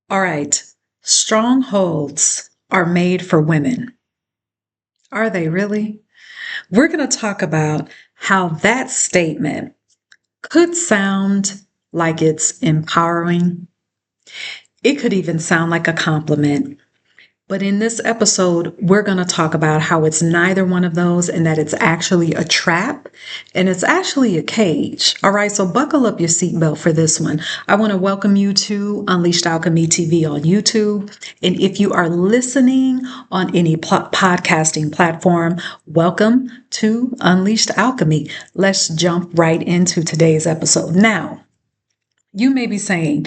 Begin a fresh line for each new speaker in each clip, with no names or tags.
All right. Strongholds are made for women. Are they really? We're going to talk about how that statement could sound like it's empowering. It could even sound like a compliment. But in this episode, we're going to talk about how it's neither one of those and that it's actually a trap and it's actually a cage. All right, so buckle up your seatbelt for this one. I want to welcome you to Unleashed Alchemy TV on YouTube. And if you are listening on any podcasting platform, welcome to Unleashed Alchemy. Let's jump right into today's episode. Now, you may be saying,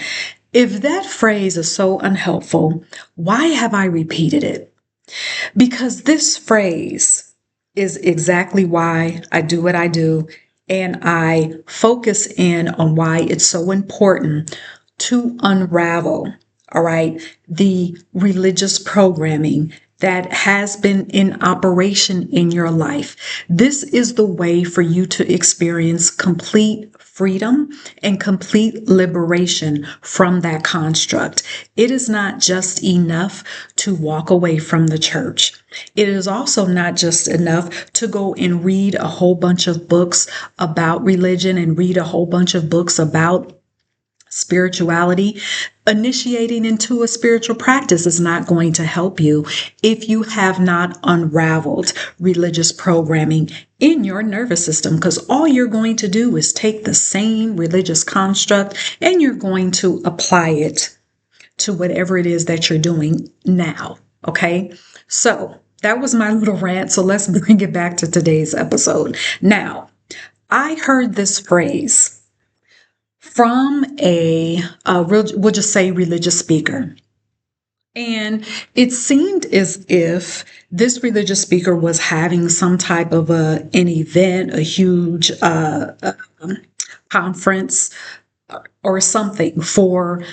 if that phrase is so unhelpful, why have I repeated it? Because this phrase is exactly why I do what I do, and I focus in on why it's so important to unravel, all right, the religious programming that has been in operation in your life. This is the way for you to experience complete freedom and complete liberation from that construct. It is not just enough to walk away from the church. It is also not just enough to go and read a whole bunch of books about religion and read a whole bunch of books about spirituality. Initiating into a spiritual practice is not going to help you if you have not unraveled religious programming in your nervous system, because all you're going to do is take the same religious construct and you're going to apply it to whatever it is that you're doing now. Okay. So that was my little rant. So let's bring it back to today's episode. Now, I heard this phrase from we'll just say religious speaker. And it seemed as if this religious speaker was having some type of an event, a huge conference or something for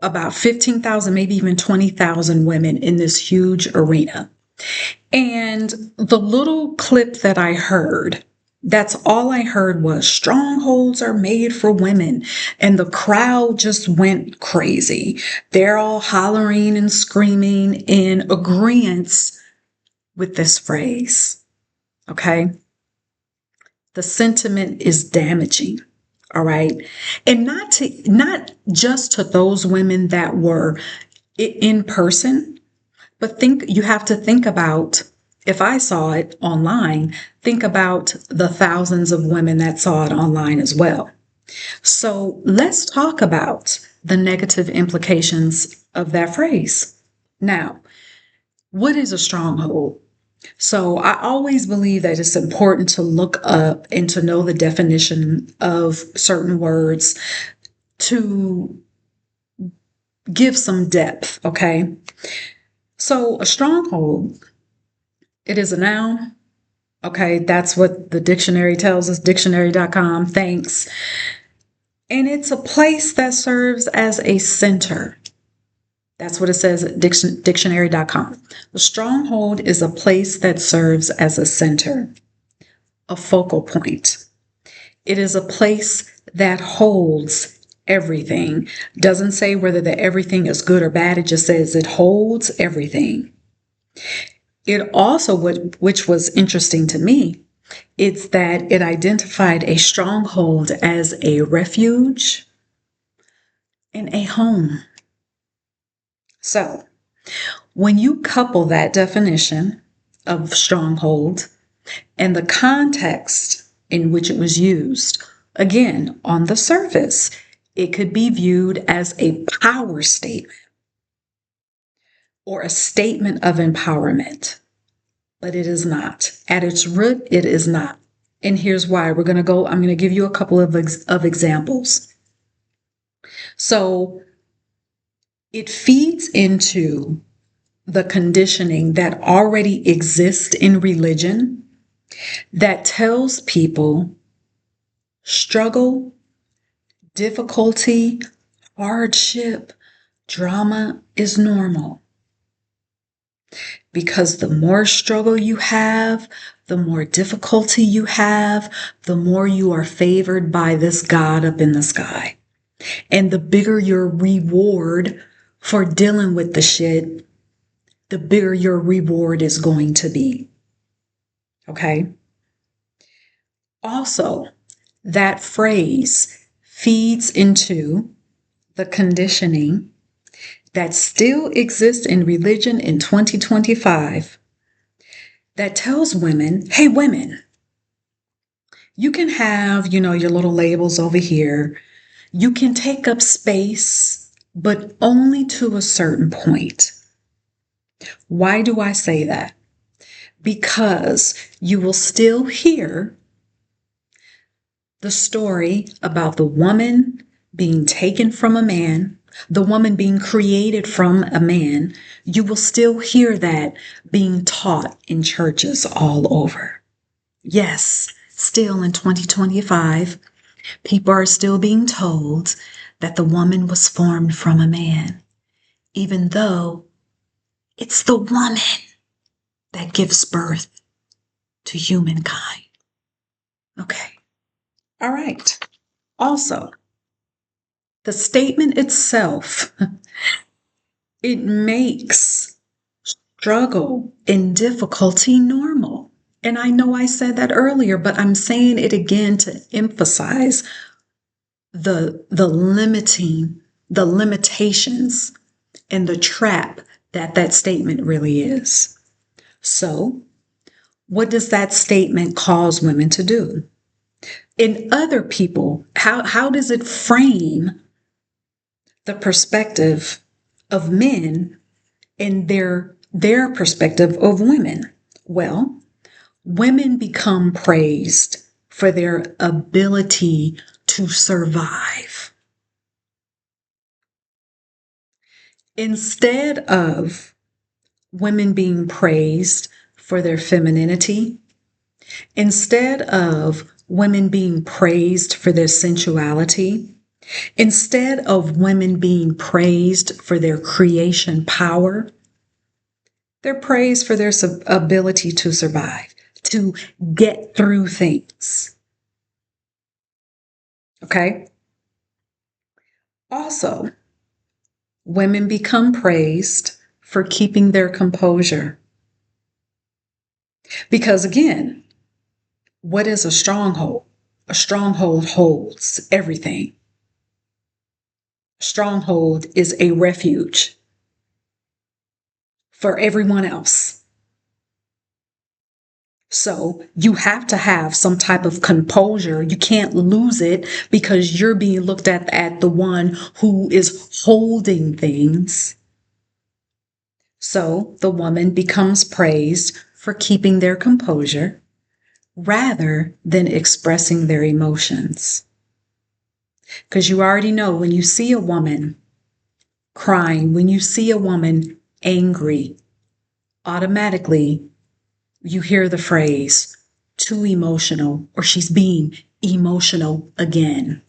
about 15,000, maybe even 20,000 women in this huge arena. And the little clip that I heard, that's all I heard was strongholds are made for women. And the crowd just went crazy. They're all hollering and screaming in agreement with this phrase. Okay. The sentiment is damaging. All right. And not just to those women that were in person, but you have to think about, if I saw it online, think about the thousands of women that saw it online as well. So let's talk about the negative implications of that phrase. Now, what is a stronghold? So I always believe that it's important to look up and to know the definition of certain words to give some depth, okay? So a stronghold, it is a noun. Okay, that's what the dictionary tells us, dictionary.com. Thanks. And it's a place that serves as a center. That's what it says at dictionary.com. The stronghold is a place that serves as a center, a focal point. It is a place that holds everything. Doesn't say whether the everything is good or bad. It just says it holds everything. It also, which was interesting to me, it's that it identified a stronghold as a refuge and a home. So when you couple that definition of stronghold and the context in which it was used, again, on the surface, it could be viewed as a power statement or a statement of empowerment, but it is not. At its root, it is not. And here's why. I'm going to give you a couple of examples. So it feeds into the conditioning that already exists in religion that tells people struggle, difficulty, hardship, drama is normal. Because the more struggle you have, the more difficulty you have, the more you are favored by this God up in the sky. And the bigger your reward for dealing with the shit, the bigger your reward is going to be. Okay? Also, that phrase feeds into the conditioning that still exists in religion in 2025 that tells women, hey, women, you can have, your little labels over here. You can take up space, but only to a certain point. Why do I say that? Because you will still hear the story about the woman being taken from a man, the woman being created from a man. You will still hear that being taught in churches all over. Yes, still in 2025, people are still being told that the woman was formed from a man, even though it's the woman that gives birth to humankind. Okay. All right. Also, the statement itself, it makes struggle and difficulty normal. And I know I said that earlier, but I'm saying it again to emphasize the limitations and the trap that statement really is. So, what does that statement cause women to do? In other people, how does it frame the perspective of men and their perspective of women? Well, women become praised for their ability to survive. Instead of women being praised for their femininity, instead of women being praised for their sensuality, instead of women being praised for their creation power, they're praised for their ability to survive, to get through things. Okay? Also, women become praised for keeping their composure. Because again, what is a stronghold? A stronghold holds everything. A stronghold is a refuge for everyone else. So you have to have some type of composure. You can't lose it because you're being looked at the one who is holding things. So the woman becomes praised for keeping their composure rather than expressing their emotions. Because you already know when you see a woman crying, when you see a woman angry, automatically you hear the phrase, too emotional, or she's being emotional again.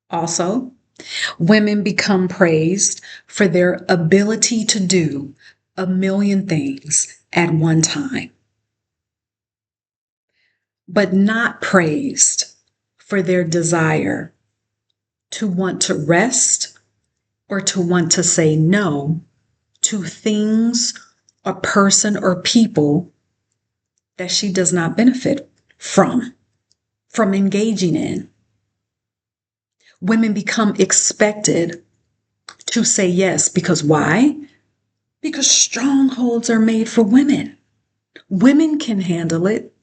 Also, women become praised for their ability to do a million things at one time, but not praised for their desire to want to rest or to want to say no to things, a person, or people that she does not benefit from engaging in. Women become expected to say yes because why? Because strongholds are made for women. Women can handle it.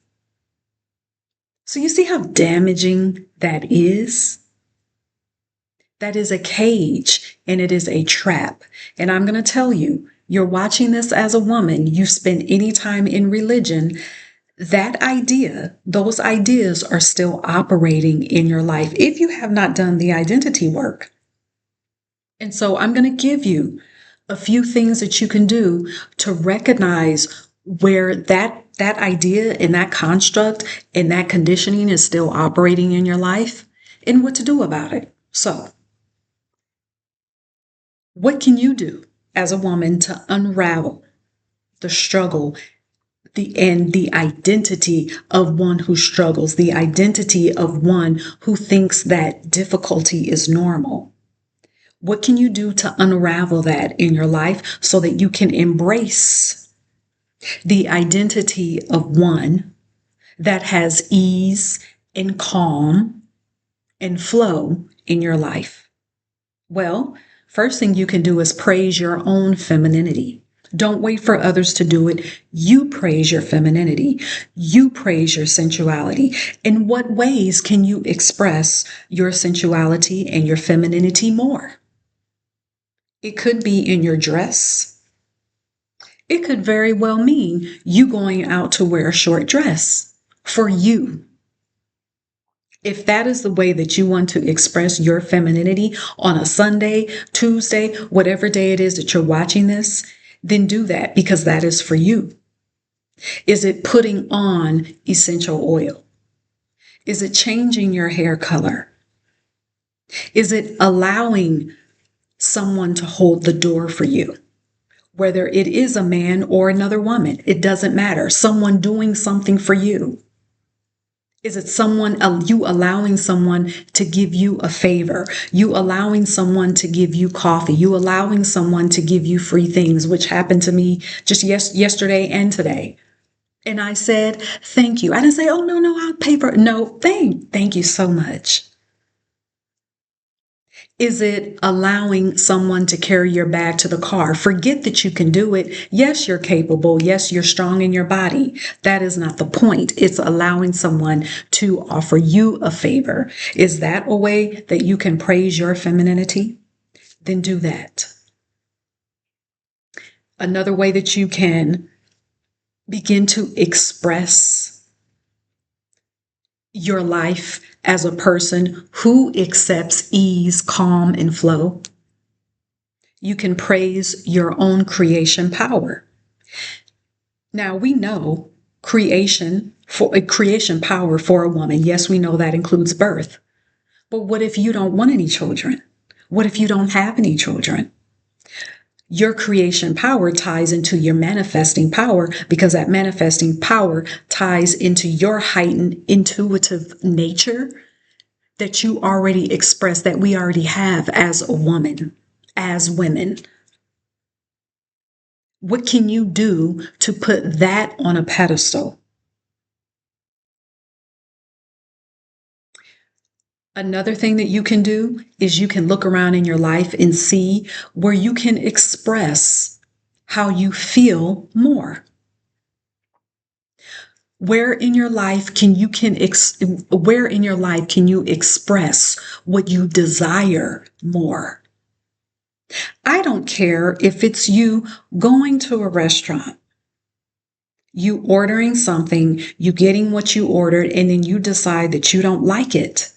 So you see how damaging that is? That is a cage and it is a trap. And I'm going to tell you, you're watching this as a woman, you spend any time in religion, that idea, those ideas are still operating in your life if you have not done the identity work. And so I'm going to give you a few things that you can do to recognize where that idea and that construct and that conditioning is still operating in your life and what to do about it. So, what can you do as a woman to unravel the struggle and the identity of one who struggles, the identity of one who thinks that difficulty is normal? What can you do to unravel that in your life so that you can embrace the identity of one that has ease and calm and flow in your life? Well, first thing you can do is praise your own femininity. Don't wait for others to do it. You praise your femininity. You praise your sensuality. In what ways can you express your sensuality and your femininity more? It could be in your dress. It could very well mean you going out to wear a short dress for you. If that is the way that you want to express your femininity on a Sunday, Tuesday, whatever day it is that you're watching this, then do that because that is for you. Is it putting on essential oil? Is it changing your hair color? Is it allowing someone to hold the door for you? Whether it is a man or another woman, it doesn't matter. Someone doing something for you. Is it you allowing someone to give you a favor? You allowing someone to give you coffee? You allowing someone to give you free things, which happened to me just yesterday and today. And I said, thank you. I didn't say, oh, no, I'll pay for it. No, thank you so much. Is it allowing someone to carry your bag to the car? Forget that you can do it. Yes, you're capable. Yes, you're strong in your body. That is not the point. It's allowing someone to offer you a favor. Is that a way that you can praise your femininity? Then do that. Another way that you can begin to express your life as a person who accepts ease, calm, and flow. You can praise your own creation power. Now we know creation power for a woman. Yes, we know that includes birth. But what if you don't want any children? What if you don't have any children? Your creation power ties into your manifesting power because that manifesting power ties into your heightened intuitive nature that you already express, that we already have as a woman, as women. What can you do to put that on a pedestal? Another thing that you can do is you can look around in your life and see where you can express how you feel more. Where in your life can you express what you desire more? I don't care if it's you going to a restaurant, you ordering something, you getting what you ordered, and then you decide that you don't like it.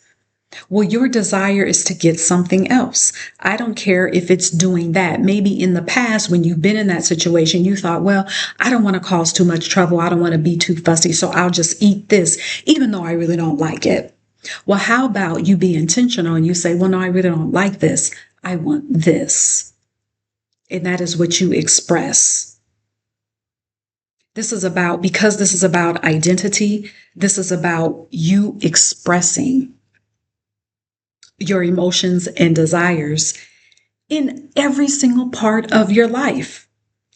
Well, your desire is to get something else. I don't care if it's doing that. Maybe in the past, when you've been in that situation, you thought, well, I don't want to cause too much trouble. I don't want to be too fussy. So I'll just eat this, even though I really don't like it. Well, how about you be intentional and you say, well, no, I really don't like this. I want this. And that is what you express. Because this is about identity, this is about you expressing your emotions and desires in every single part of your life,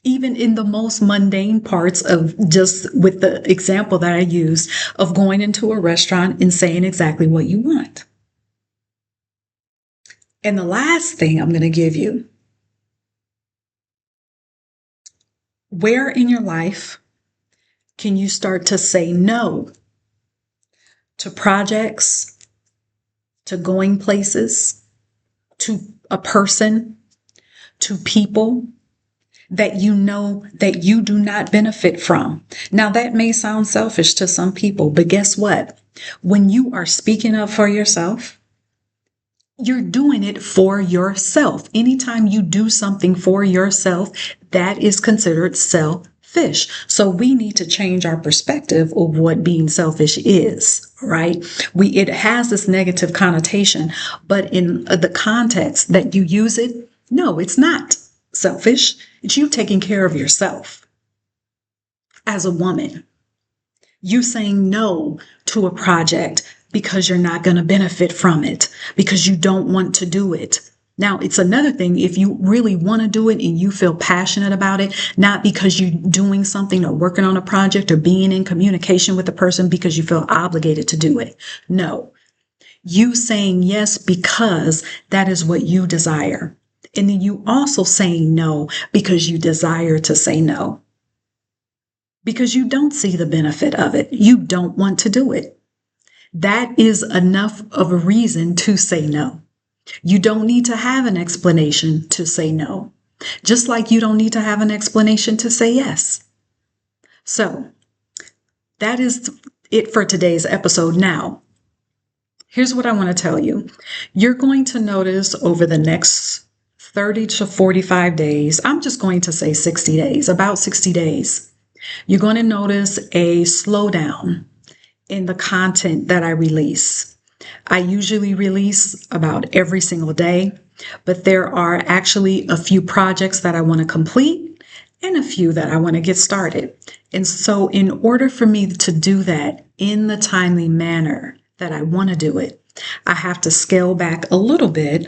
even in the most mundane parts of, just with the example that I used of going into a restaurant and saying exactly what you want. And the last thing I'm going to give you, where in your life can you start to say no to projects, to going places, to a person, to people that you know that you do not benefit from? Now, that may sound selfish to some people, but guess what? When you are speaking up for yourself, you're doing it for yourself. Anytime you do something for yourself, that is considered selfish. So we need to change our perspective of what being selfish is, right? It has this negative connotation, but in the context that you use it, no, it's not selfish. It's you taking care of yourself as a woman. You saying no to a project because you're not going to benefit from it, because you don't want to do it. Now, it's another thing if you really want to do it and you feel passionate about it, not because you're doing something or working on a project or being in communication with a person because you feel obligated to do it. No, you saying yes because that is what you desire. And then you also saying no because you desire to say no, because you don't see the benefit of it. You don't want to do it. That is enough of a reason to say no. You don't need to have an explanation to say no, just like you don't need to have an explanation to say yes. So that is it for today's episode. Now, here's what I want to tell you. You're going to notice over the next 30 to 45 days, I'm just going to say 60 days, about 60 days, you're going to notice a slowdown in the content that I release. I usually release about every single day, but there are actually a few projects that I want to complete and a few that I want to get started. And so in order for me to do that in the timely manner that I want to do it, I have to scale back a little bit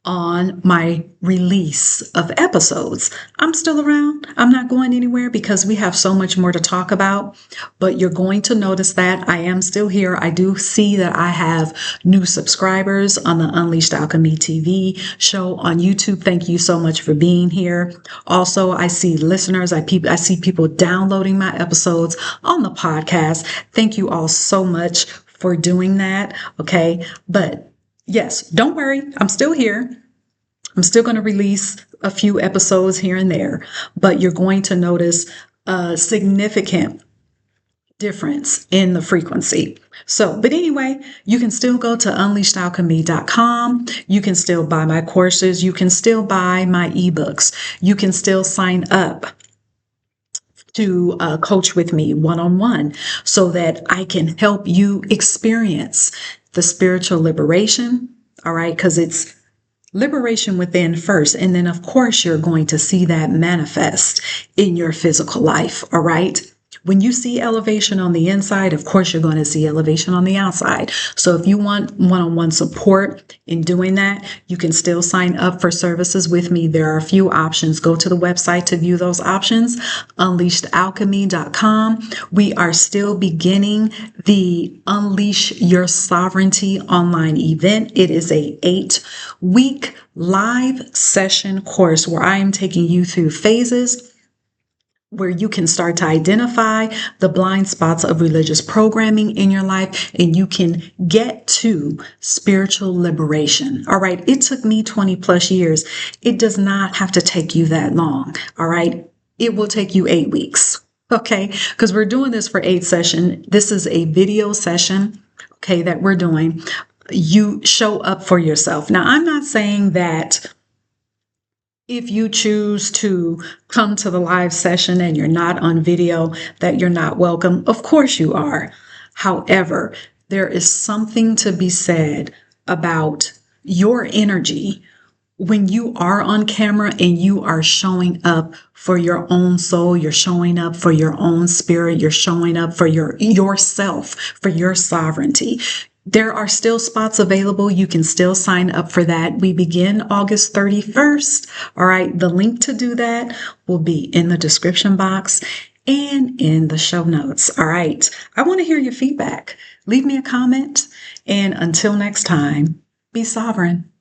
on my release of episodes. I'm still around. I'm not going anywhere because we have so much more to talk about, but you're going to notice that I am still here. I do see that I have new subscribers on the Unleashed Alchemy TV show on YouTube. Thank you so much for being here. Also, I see listeners. I see people downloading my episodes on the podcast. Thank you all so much for doing that. Okay. But yes, don't worry. I'm still here. I'm still going to release a few episodes here and there, but you're going to notice a significant difference in the frequency. So, but anyway, you can still go to unleashedalchemy.com. You can still buy my courses. You can still buy my ebooks. You can still sign up to coach with me one-on-one so that I can help you experience the spiritual liberation. All right. Because it's liberation within first. And then, of course, you're going to see that manifest in your physical life. All right. When you see elevation on the inside, of course, you're going to see elevation on the outside. So if you want one-on-one support in doing that, you can still sign up for services with me. There are a few options. Go to the website to view those options, unleashedalchemy.com. We are still beginning the Unleash Your Sovereignty online event. It is a 8-week live session course where I am taking you through phases where you can start to identify the blind spots of religious programming in your life and you can get to spiritual liberation. All right. It took me 20 plus years. It does not have to take you that long. All right. It will take you 8 weeks. Okay. Because we're doing this for 8 sessions. This is a video session. Okay. That we're doing. You show up for yourself. Now, I'm not saying that if you choose to come to the live session and you're not on video, that you're not welcome. Of course you are. However, there is something to be said about your energy when you are on camera and you are showing up for your own soul, you're showing up for your own spirit, you're showing up for yourself, for your sovereignty. There are still spots available. You can still sign up for that. We begin August 31st. All right. The link to do that will be in the description box and in the show notes. All right. I want to hear your feedback. Leave me a comment. And until next time, be sovereign.